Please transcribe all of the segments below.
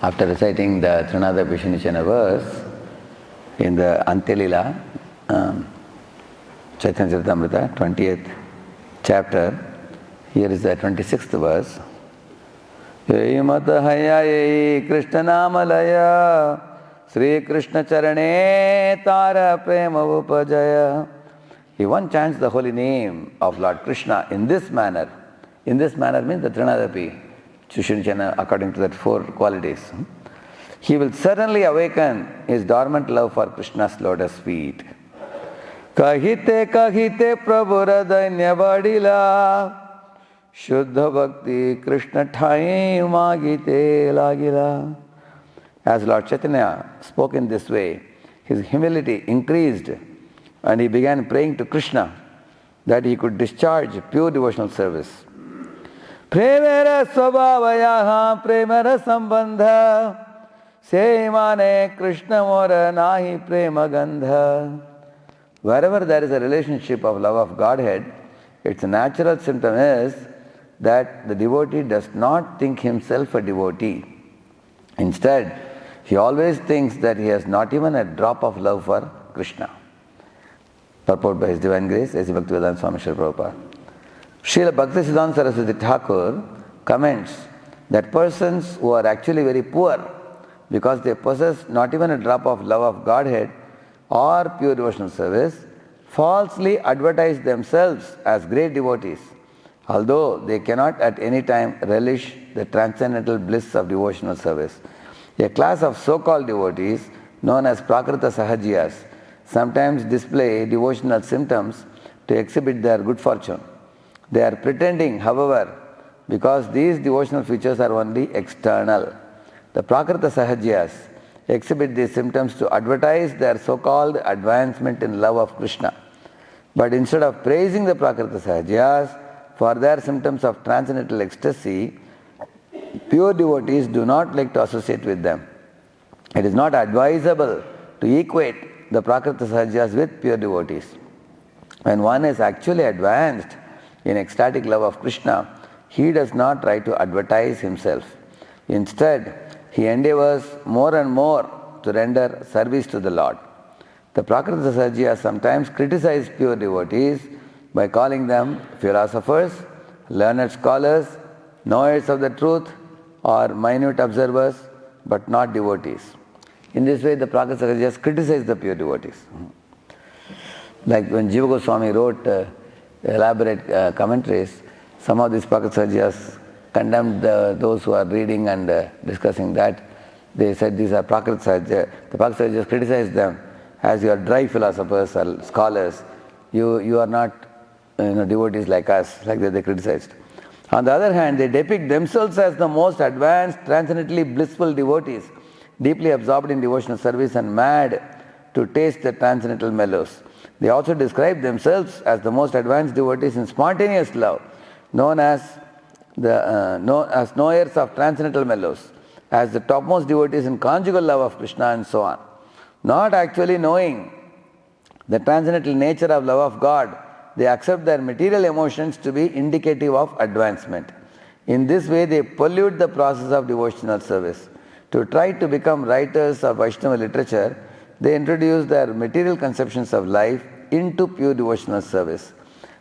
After reciting the Trinada Vishnuchana verse in the Antyalila, Chaitanya Charitamrita, 20th chapter, here is the 26th verse. Mata hayayi Krishna namalaya Sri Krishna charane tara prema upajaya. If one chants the holy name of Lord Krishna in this manner means the Trinadapi, Vishnuchana, according to that 4 qualities, he will certainly awaken his dormant love for Krishna's lotus feet. Kahite kahite Prabhu Radhanya Vadila Shuddha Bhakti Krishna Thai Magite Lagila. As Lord Chaitanya spoke in this way, his humility increased and he began praying to Krishna that he could discharge pure devotional service. Premera Swabhavayaha Premera Sambandha Seimane Krishna Mora Nahi Prema Gandha. Wherever there is a relationship of love of Godhead, its natural symptom is that the devotee does not think himself a devotee. Instead, he always thinks that he has not even a drop of love for Krishna. Purport by His Divine Grace, A.C. Bhaktivedanta Swami Srila Prabhupada. Srila Bhaktisiddhanta Saraswati Thakur comments that persons who are actually very poor because they possess not even a drop of love of Godhead or pure devotional service, falsely advertise themselves as great devotees, although they cannot at any time relish the transcendental bliss of devotional service. A class of so-called devotees, known as pra-sahajiyas, sometimes display devotional symptoms to exhibit their good fortune. They are pretending, however, because these devotional features are only external. The pra-sahajiyas exhibit these symptoms to advertise their so-called advancement in love of Krishna. But instead of praising the pra-sahajiyas for their symptoms of transcendental ecstasy, pure devotees do not like to associate with them. It is not advisable to equate the pra-sahajiyas with pure devotees. When one is actually advanced in ecstatic love of Krishna, he does not try to advertise himself. Instead, he endeavors more and more to render service to the Lord. The pra-sahajiyas sometimes criticize pure devotees by calling them philosophers, learned scholars, knowers of the truth, or minute observers, but not devotees. In this way, the pra-sahajiyas criticize the pure devotees. Like when Jiva Goswami wrote elaborate commentaries, some of these pra-sahajiyas condemned those who are reading and discussing that. They said these are pra-sahajiyas. The pra-sahajiyas criticize them as you are dry philosophers or scholars. You are not devotees like us, like that they criticized. On the other hand, they depict themselves as the most advanced, transcendently blissful devotees, deeply absorbed in devotional service and mad to taste the transcendental mellows. They also describe themselves as the most advanced devotees in spontaneous love, known as knowers of transcendental mellows, as the topmost devotees in conjugal love of Krishna and so on. Not actually knowing the transcendental nature of love of God, they accept their material emotions to be indicative of advancement. In this way, they pollute the process of devotional service. To try to become writers of Vaishnava literature, they introduce their material conceptions of life into pure devotional service.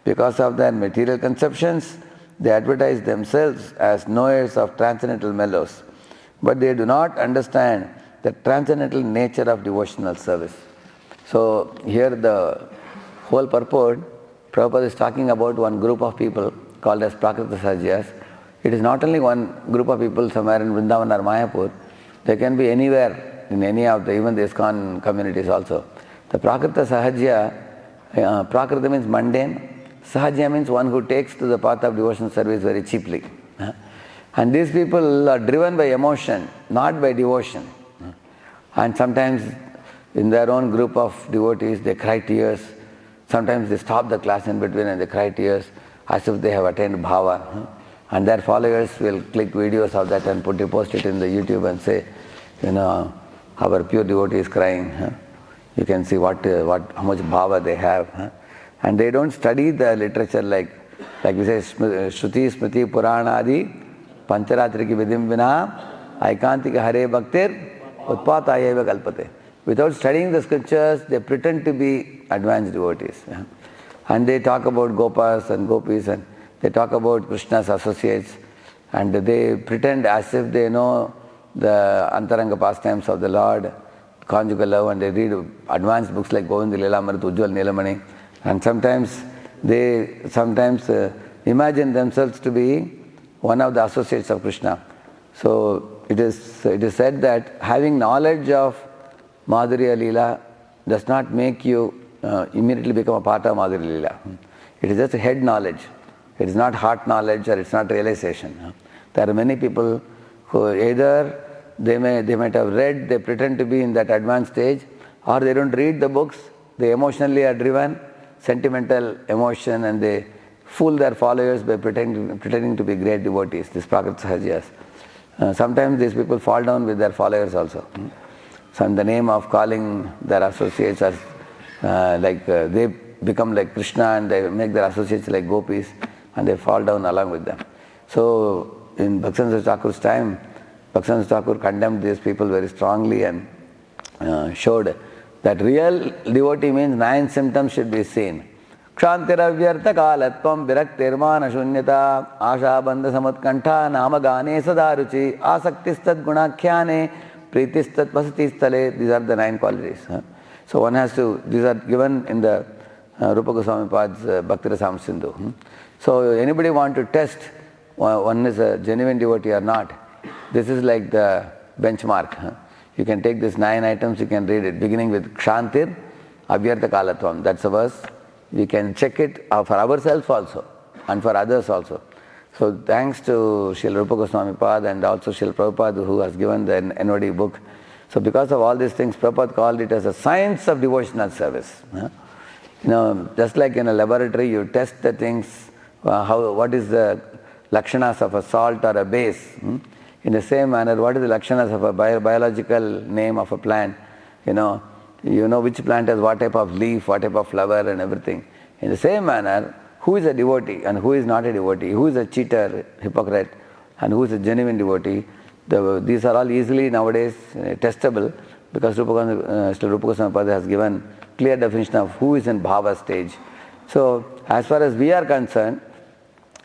Because of their material conceptions, they advertise themselves as knowers of transcendental mellows, but they do not understand the transcendental nature of devotional service. So here the whole purport, Prabhupada is talking about one group of people called as pra-sahajiyas. It is not only one group of people somewhere in Vrindavan or Mayapur. They can be anywhere in any of the, even the ISKCON communities also. The pra-sahajiya, prakrita means mundane, sahajiya means one who takes to the path of devotional service very cheaply. And these people are driven by emotion, not by devotion. And sometimes in their own group of devotees, they cry tears. Sometimes they stop the class in between and they cry tears as if they have attained bhava. And their followers will click videos of that and post it in the YouTube and say, our pure devotee is crying. You can see how much bhava they have. And they don't study the literature like we say, Shruti, Smriti, Purana, Adi, Pancharatriki Vidim Vina, Aikantika Hare Bhaktir Utpatayeva Kalpate. Without studying the scriptures, they pretend to be advanced devotees. And they talk about Gopas and Gopis, and they talk about Krishna's associates, and they pretend as if they know the Antaranga pastimes of the Lord, conjugal love, and they read advanced books like Govinda Leela Amrit, Ujjwal Neelamani, and sometimes they imagine themselves to be one of the associates of Krishna. So it is said that having knowledge of Madhurya Leela does not make you immediately become a part of Madhurya Leela. It is just head knowledge. It is not heart knowledge, or it's not realization. There are many people who either they might have read, they pretend to be in that advanced stage, or they don't read the books, they emotionally are driven, sentimental emotion, and they fool their followers by pretending to be great devotees, these pra-sahajiyas. Sometimes these people fall down with their followers also. So in the name of calling their associates as they become like Krishna, and they make their associates like gopis, and they fall down along with them. So in Bhaktivinoda Thakur's time, Bhaktivinoda Thakur condemned these people very strongly and showed that real devotee means 9 symptoms should be seen. Kshantiravyartha kalatvam viraktirmana shunyata asha bandha samatkantha namagane sadaruchi asaktistat gunakhyane pritistat vasatistale. These are the 9 qualities. So one has to, these are given in the Rupa Goswami Pad's Bhakti Rasam Sindhu. So anybody want to test one is a genuine devotee or not, this is like the benchmark. You can take these 9 items, you can read it, beginning with Kshantir Avyartha Kalatvam. That's a verse. We can check it for ourselves also and for others also. So thanks to Srila Rupa Goswami Pad and also Srila Prabhupada, who has given the NOD book. So because of all these things, Prabhupada called it as a science of devotional service. Just like in a laboratory, you test the things, what is the lakshanas of a salt or a base. In the same manner, what is the lakshanas of a biological name of a plant? You know which plant has what type of leaf, what type of flower and everything. In the same manner, who is a devotee and who is not a devotee, who is a cheater, hypocrite, and who is a genuine devotee, these are all easily nowadays testable, because Srila Rupa Goswami Pada has given clear definition of who is in bhava stage. So as far as we are concerned,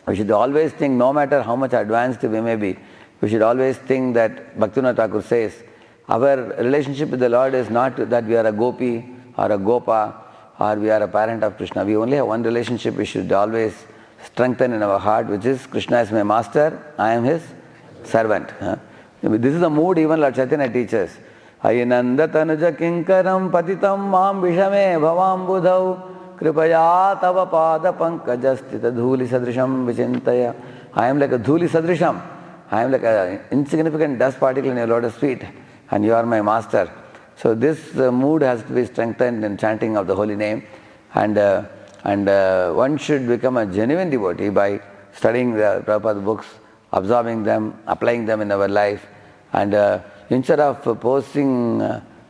we should always think, no matter how much advanced we may be, we should always think that Bhaktivinoda Thakur says, our relationship with the Lord is not that we are a gopi or a gopa or we are a parent of Krishna. We only have one relationship we should always strengthen in our heart, which is Krishna is my master, I am his servant. This is the mood even Lord Chaitanya teaches. Ayinanda tanuja kinkaram patitam mam vishame bhavam budhau kripaya tava pada pankajastita dhuli sadrisham vichintaya. I am like a dhuli sadrisham. I am like an insignificant dust particle in your lotus feet, and you are my master. So this mood has to be strengthened in chanting of the holy name, and one should become a genuine devotee by studying the Prabhupada books, absorbing them, applying them in our life, and instead of posting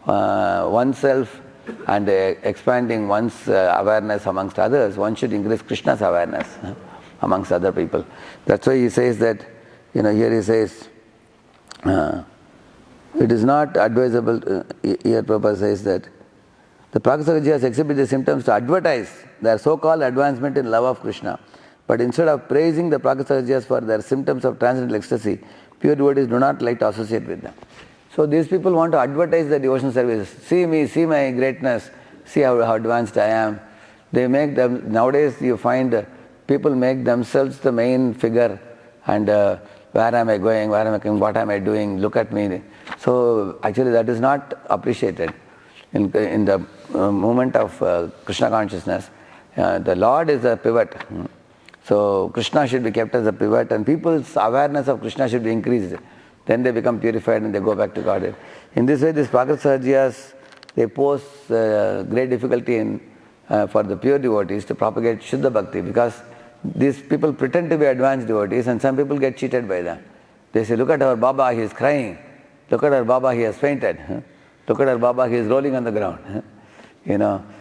oneself and expanding one's awareness amongst others, one should increase Krishna's awareness amongst other people. That's why he says that, here he says, it is not advisable, here Prabhupada says that, the pra-sahajiyas exhibit the symptoms to advertise their so-called advancement in love of Krishna. But instead of praising the pra-sahajiyas for their symptoms of transcendental ecstasy, pure devotees do not like to associate with them. So these people want to advertise the devotional service. See me, see my greatness, see how advanced I am. They make them, nowadays you find people make themselves the main figure, and where am I going, where am I coming, what am I doing, look at me. So actually that is not appreciated. In the moment of Krishna consciousness, the Lord is a pivot. So Krishna should be kept as a pivot, and people's awareness of Krishna should be increased. Then they become purified and they go back to Godhead. In this way, these pra-sahajiyas, they pose great difficulty for the pure devotees to propagate Shuddha Bhakti, because these people pretend to be advanced devotees and some people get cheated by them. They say, look at our Baba, he is crying. Look at our Baba, he has fainted. Look at our Baba, he is rolling on the ground.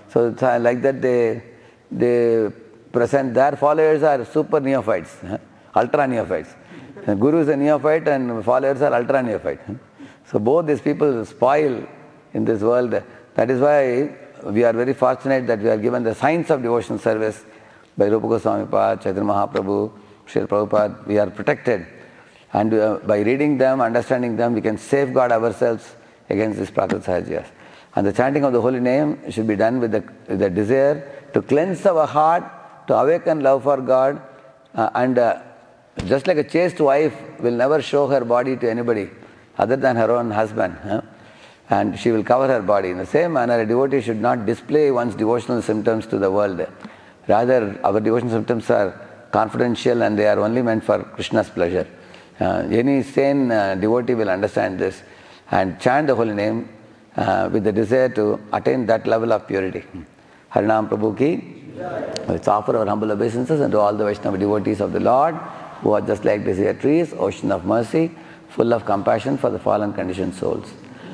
So like that they present, their followers are super neophytes, ultra neophytes. The Guru is a neophyte and followers are ultra neophyte. So both these people spoil in this world. That is why we are very fortunate that we are given the science of devotional service by Rupa Goswami Pad, Chaitanya Mahaprabhu, Srila Prabhupada. We are protected. And by reading them, understanding them, we can safeguard ourselves against these pra-sahajiyas. And the chanting of the holy name should be done with the desire to cleanse our heart, to awaken love for God. Just like a chaste wife will never show her body to anybody other than her own husband. And she will cover her body. In the same manner, a devotee should not display one's devotional symptoms to the world. Rather, our devotional symptoms are confidential and they are only meant for Krishna's pleasure. Any sane devotee will understand this and chant the holy name with the desire to attain that level of purity. Harinam Prabhu ki. Let's offer our humble obeisances unto all the Vaishnava devotees of the Lord who are just like desire trees, ocean of mercy, full of compassion for the fallen conditioned souls.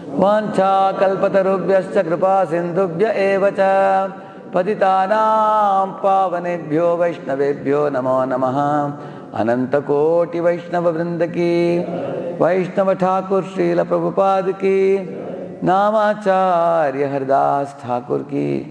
Vancha kalpatarubhyascha kripa sindhubhya evacha patitanam pavanebhyo vaishnavebhyo namo namaha ananta koti vaishnava vrindaki Vaishnava Thakur Srila Prabhupada ki Namacharya Haridas Thakur ki